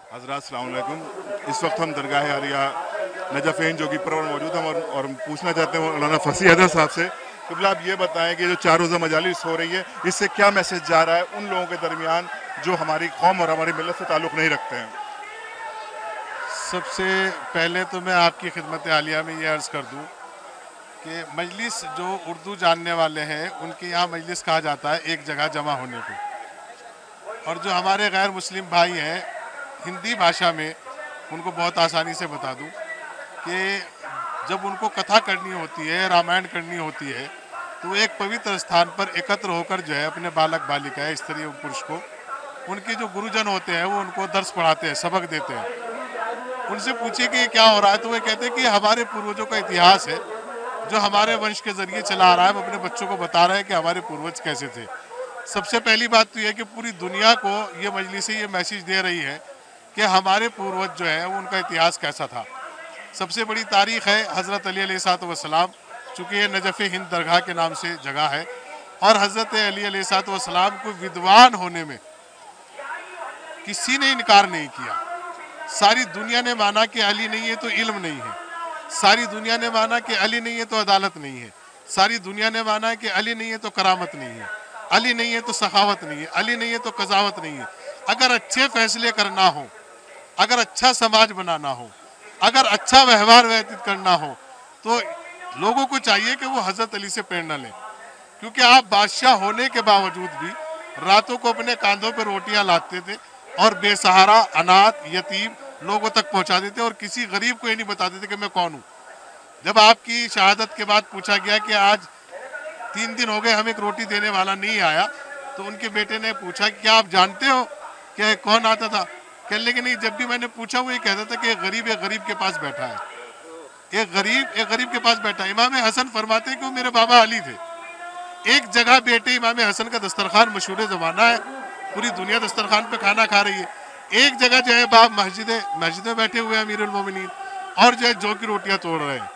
हज़रात अस्सलाम वालेकुम। इस वक्त हम दरगाह आलिया नजफ़ीन जोगी पर मौजूद हैं और पूछना चाहते हैं मौलाना फसी हैदर साहब से कि आप ये बताएं कि जो 4 रोज़ा मजालिस हो रही है इससे क्या मैसेज जा रहा है उन लोगों के दरमियान जो हमारी कौम और हमारी मिल्लत से ताल्लुक़ नहीं रखते हैं। सबसे पहले तो मैं आपकी खिदमत आलिया में ये अर्ज़ कर दूं कि मजलिस जो उर्दू जानने वाले हैं उनके यहाँ मजलिस कहा जाता है एक जगह जमा होने को, और जो हमारे गैर मुस्लिम भाई हैं हिंदी भाषा में उनको बहुत आसानी से बता दूं कि जब उनको कथा करनी होती है, रामायण करनी होती है, तो एक पवित्र स्थान पर एकत्र होकर जो है अपने बालक बालिका स्त्री और पुरुष को उनके जो गुरुजन होते हैं वो उनको दर्स पढ़ाते हैं, सबक देते हैं। उनसे पूछिए कि ये क्या हो रहा है, तो वे कहते हैं कि हमारे पूर्वजों का इतिहास है जो हमारे वंश के जरिए चला आ रहा है। हम अपने बच्चों को बता रहे हैं कि हमारे पूर्वज कैसे थे। सबसे पहली बात तो यह है कि पूरी दुनिया को ये मजलिस ये मैसेज दे रही है कि हमारे पूर्वज जो है वो उनका इतिहास कैसा था। सबसे बड़ी तारीख है हज़रत अली अलैहिस्सलाम, चूँकि ये नजफ़ हिंद दरगाह के नाम से जगह है, और हज़रत अली अलैहिस्सलाम को विद्वान होने में किसी ने इनकार नहीं किया। सारी दुनिया ने माना कि अली नहीं है तो इल्म नहीं है, सारी दुनिया ने माना कि अली नहीं है तो अदालत नहीं है, सारी दुनिया ने माना कि अली नहीं है तो करामत नहीं है, अली नहीं है तो सखावत नहीं है, अली नहीं है तो कज़ावत नहीं है। अगर अच्छे फैसले करना हो, अगर अच्छा समाज बनाना हो, अगर अच्छा व्यवहार व्यतीत करना हो, तो लोगों को चाहिए कि वो हज़रत अली से प्रेरणा लें। क्योंकि आप बादशाह होने के बावजूद भी रातों को अपने कांधों पर रोटियां लादते थे और बेसहारा, अनाथ, यतीम लोगों तक पहुंचा देते और किसी गरीब को ये नहीं बताते थे कि मैं कौन हूँ। जब आपकी शहादत के बाद पूछा गया कि आज 3 दिन हो गए हमें एक रोटी देने वाला नहीं आया, तो उनके बेटे ने पूछा कि क्या आप जानते हो कि कौन आता था? कहने कि नहीं, जब भी मैंने पूछा वो ये कहता था कि एक गरीब के पास बैठा है, एक गरीब के पास बैठा है। इमाम हसन फरमाते हैं कि वो मेरे बाबा अली थे। एक जगह बेटे इमाम हसन का दस्तरखान मशहूर ज़माना है, पूरी दुनिया दस्तरखान पे खाना खा रही है। एक जगह जो है बाप मस्जिद में बैठे हुए हैं अमीरुल मोमिनीन, और जो है जौ की रोटियां तोड़ रहे हैं।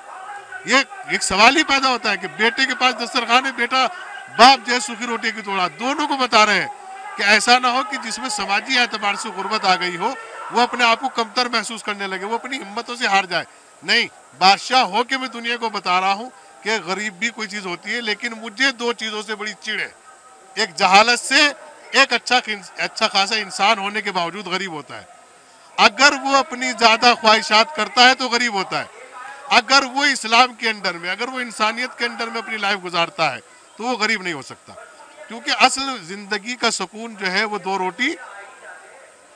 ये एक सवाल ही पैदा होता है कि बेटे के पास दस्तरखान है, बेटा बाप जो है सूखी रोटी की तोड़ा। दोनों को बता रहे हैं कि ऐसा ना हो कि जिसमें समाजी एतबार से गुर्बत आ गई हो वो अपने आप को कमतर महसूस करने लगे, वो अपनी हिम्मतों से हार जाए। नहीं, बादशाह हो के मैं दुनिया को बता रहा हूँ कि गरीब भी कोई चीज़ होती है, लेकिन मुझे 2 चीज़ों से बड़ी चिढ़ है। एक जहालत से, एक अच्छा खासा इंसान होने के बावजूद गरीब होता है। अगर वो अपनी ज़्यादा ख्वाहिशात करता है तो गरीब होता है। अगर वो इस्लाम के अंडर में, अगर वो इंसानियत के अंडर में अपनी लाइफ गुजारता है तो वो गरीब नहीं हो सकता। क्योंकि असल ज़िंदगी का सुकून जो है वो 2 रोटी,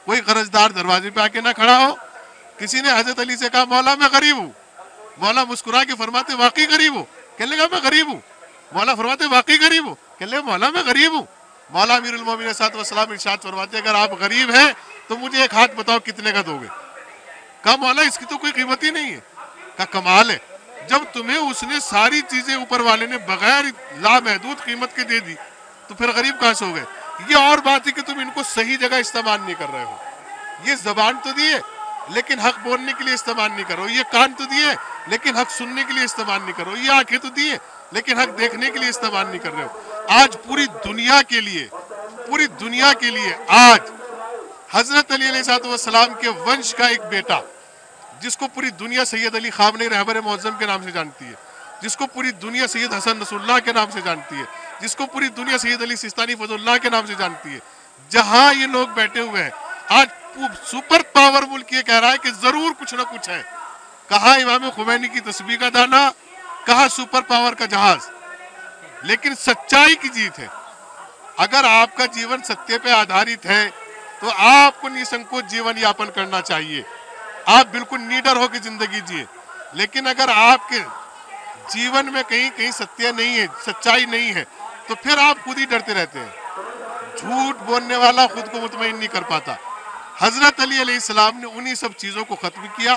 कोई कर्जदार दरवाजे पे आके ना खड़ा हो। किसी ने हजरत अली से कहा मौला मैं गरीब हूँ, मौला मुस्कुरा के फरमाते वाकई गरीब हूँ? कहने लगा मैं गरीब हूँ। मौला फरमाते वाकई गरीब हूँ? कहने लगा मौला मैं गरीब हूँ। मौला अमीरुल मोमिनीन सल्लल्लाहु इरशाद फरमाते अगर आप गरीब हैं तो मुझे एक हाथ बताओ कितने का दोगे? कहा मौला इसकी तो कोई कीमत ही नहीं है। का कमाल है, जब तुम्हें उसने सारी चीजें ऊपर वाले ने बगैर लामहदूद कीमत के दे दी तो फिर गरीब कहाँ से हो गए? ये और बात है कि तुम इनको सही जगह इस्तेमाल नहीं कर रहे हो। ये जबान तो दिए लेकिन हक बोलने के लिए इस्तेमाल नहीं करो, ये कान तो दिए लेकिन हक सुनने के लिए इस्तेमाल नहीं करो, ये आंखें तो दिए लेकिन हक देखने के लिए इस्तेमाल नहीं कर रहे हो। आज पूरी दुनिया के लिए आज हजरत अली अलैहिस्सलाम के वंश का एक बेटा, जिसको पूरी दुनिया सैयद अली खामनेई रहबर मुअज़्ज़म के नाम से जानती है, जिसको पूरी दुनिया सैयद हसन नसरुल्लाह के नाम से जानती है, जिसको पूरी दुनिया सैयद अली सिस्तानी फज़लुल्लाह के नाम से जानती है, जहां ये लोग बैठे हुए हैं आज सुपर पावर मुल्क ये कह रहा है कि जरूर कुछ ना कुछ है। कहा इमाम खुमैनी की तस्बीह का दाना, कहा सुपर पावर का जहाज, लेकिन सच्चाई की जीत है। अगर आपका जीवन सत्य पे आधारित है तो आपको निसंकोच जीवन यापन करना चाहिए, आप बिल्कुल निडर होकर जिंदगी जिए। लेकिन अगर आपके जीवन में कहीं कहीं सत्य नहीं है, सच्चाई नहीं है, तो फिर आप खुद ही डरते रहते हैं। झूठ बोलने वाला खुद को मुतमईन नहीं कर पाता। हजरत अली अलैहिस्सलाम ने उन्हीं सब चीज़ों को ख़त्म किया,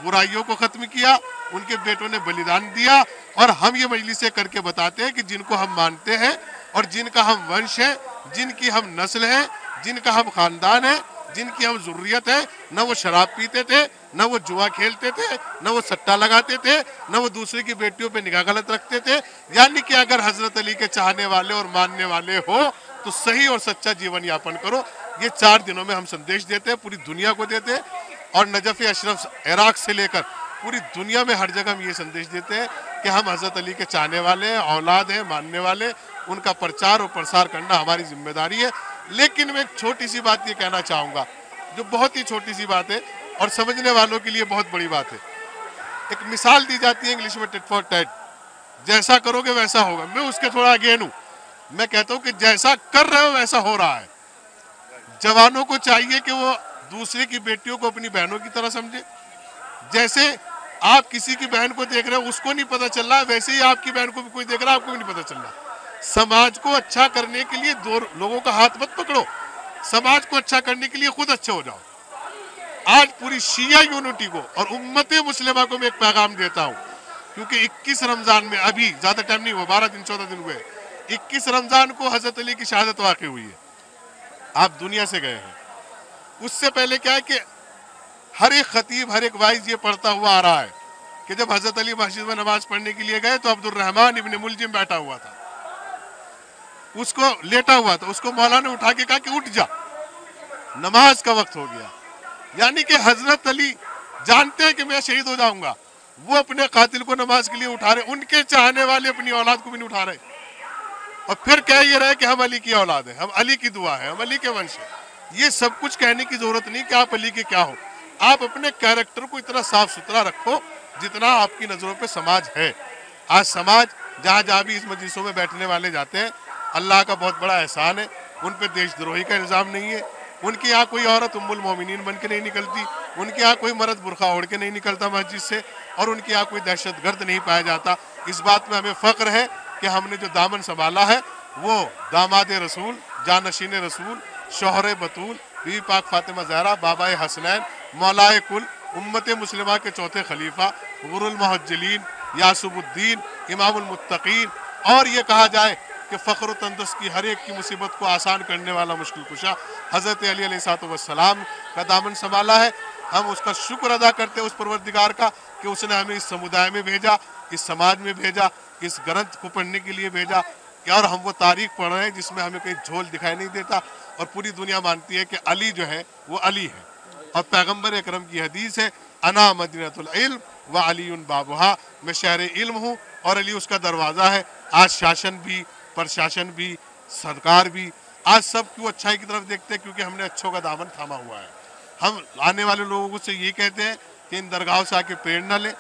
बुराइयों को ख़त्म किया, उनके बेटों ने बलिदान दिया। और हम ये मजलिसें करके बताते हैं कि जिनको हम मानते हैं और जिनका हम वंश है, जिनकी हम नस्ल है, जिनका हम ख़ानदान है, जिनकी हम ज़ुर्रियत है, न वो शराब पीते थे, न वो जुआ खेलते थे, न वो सट्टा लगाते थे, न वो दूसरे की बेटियों पे निगाह गलत रखते थे। यानी कि अगर हजरत अली के चाहने वाले और मानने वाले हो तो सही और सच्चा जीवन यापन करो। ये 4 दिनों में हम संदेश देते हैं, पूरी दुनिया को देते हैं। और नजफ अशरफ इराक से लेकर पूरी दुनिया में हर जगह हम ये संदेश देते हैं कि हम हज़रत अली के चाहने वाले हैं, औलाद हैं, मानने वाले। उनका प्रचार और प्रसार करना हमारी जिम्मेदारी है। लेकिन मैं एक छोटी सी बात ये कहना चाहूँगा, जो बहुत ही छोटी सी बात है और समझने वालों के लिए बहुत बड़ी बात है। एक मिसाल दी जाती है इंग्लिश में, टिट फॉर टैट, जैसा करोगे वैसा होगा। मैं उसके थोड़ा अगेन हूँ। मैं कहता हूँ कि जैसा कर रहे हो वैसा हो रहा है। जवानों को चाहिए कि वो दूसरे की बेटियों को अपनी बहनों की तरह समझे। जैसे आप किसी की बहन को देख रहे हो, उसको नहीं पता चल रहा, वैसे ही आपकी बहन को भी कोई देख रहा है, आपको भी नहीं पता चल रहा। समाज को अच्छा करने के लिए दो लोगों का हाथ मत पकड़ो, समाज को अच्छा करने के लिए खुद अच्छे हो जाओ। आज पूरी शिया यूनिटी को और उम्मत मुस्लिमा को मैं एक पैगाम देता हूँ, क्योंकि 21 रमजान में, अभी ज्यादा टाइम नहीं हुआ, 12 दिन 14 दिन हुए, 21 रमजान को हजरत अली की शहादत वाक़ई हुई है। आप दुनिया से गए हैं। उससे पहले क्या है कि हर एक खतीब, हर एक वाइज ये पढ़ता हुआ आ रहा है कि जब हजरत अली मस्जिद में नमाज पढ़ने के लिए गए तो अब्दुर्रहमान इब्न मुलजिम बैठा हुआ था, उसको लेटा हुआ था, उसको मौला ने उठा के कहा कि उठ जा, नमाज का वक्त हो गया। यानी कि हजरत अली जानते हैं कि मैं शहीद हो जाऊंगा, वो अपने कातिल को नमाज के लिए उठा रहे। उनके चाहने वाले अपनी औलाद को भी नहीं उठा रहे और फिर कह ये रहे कि हम अली की औलाद है, हम अली की दुआ है, हम अली के वंश है। ये सब कुछ कहने की जरूरत नहीं कि आप अली के क्या हो। आप अपने कैरेक्टर को इतना साफ सुथरा रखो जितना आपकी नजरों पे समाज है। आज समाज जहाँ जहाँ भी इस मजलिसों में बैठने वाले जाते हैं, अल्लाह का बहुत बड़ा एहसान है, उन पे देशद्रोही का इल्ज़ाम नहीं है। उनके यहाँ कोई औरत उम्मुल मोमिनीन बन के नहीं निकलती, उनके यहाँ कोई मर्द बुरखा ओढ़ के नहीं निकलता मस्जिद से, और उनके यहाँ कोई दहशतगर्द नहीं पाया जाता। इस बात में हमें फ़ख्र है कि हमने जो दामन संभाला है वो दामाद रसूल, जानशीन रसूल, शोहर बतूल, बीवी पाक फातिमा ज़हरा, बाबा हसनैन, मौलाए कुल, उम्मत मुस्लिमा के चौथे खलीफा, गुरुल मुहज्जलीन, यासुबुद्दीन, इमामुल मुत्तकीन, और ये कहा जाए कि फ़ख्र तंदुरुस्त की हर एक की मुसीबत को आसान करने वाला मुश्किल कुशा हज़रत अली अलैहिस्सलाम का दामन संभाला है। हम उसका शुक्र अदा करते हैं उस परवरदिगार का कि उसने हमें इस समुदाय में भेजा, इस समाज में भेजा, इस ग्रंथ को पढ़ने के लिए भेजा, और हम वो तारीख पढ़ रहे हैं जिसमें हमें कहीं झोल दिखाई नहीं देता। और पूरी दुनिया मानती है कि अली जो है वो अली है। और पैगम्बर अकरम की हदीस है, अना मदीनतुल इल्म व अलीउन बाबुहा, मैं शहर इल्म हूँ और अली उसका दरवाज़ा है। आज शासन भी, प्रशासन भी, सरकार भी, आज सब क्यों अच्छाई की तरफ देखते हैं, क्योंकि हमने अच्छों का दामन थामा हुआ है। हम आने वाले लोगों से ये कहते हैं कि इन दरगाहों से आके प्रेरणा ले,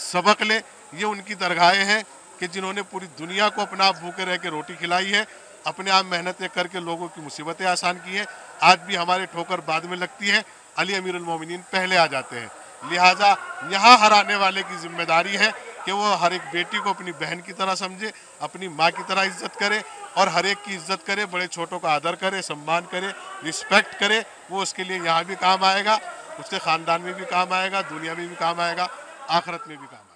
सबक ले। ये उनकी दरगाहें हैं कि जिन्होंने पूरी दुनिया को अपना आप भूखे रह के रोटी खिलाई है, अपने आप मेहनतें करके लोगों की मुसीबतें आसान की हैं। आज भी हमारे ठोकर बाद में लगती है, अली अमीरुल मोमिनीन पहले आ जाते हैं। लिहाजा यहाँ हर आने वाले की जिम्मेदारी है कि वो हर एक बेटी को अपनी बहन की तरह समझे, अपनी माँ की तरह इज्जत करे और हर एक की इज्जत करे, बड़े छोटों का आदर करे, सम्मान करे, रिस्पेक्ट करे। वो उसके लिए यहाँ भी काम आएगा, उसके ख़ानदान में भी काम आएगा, दुनिया में भी काम आएगा, आखिरत में भी काम आएगा।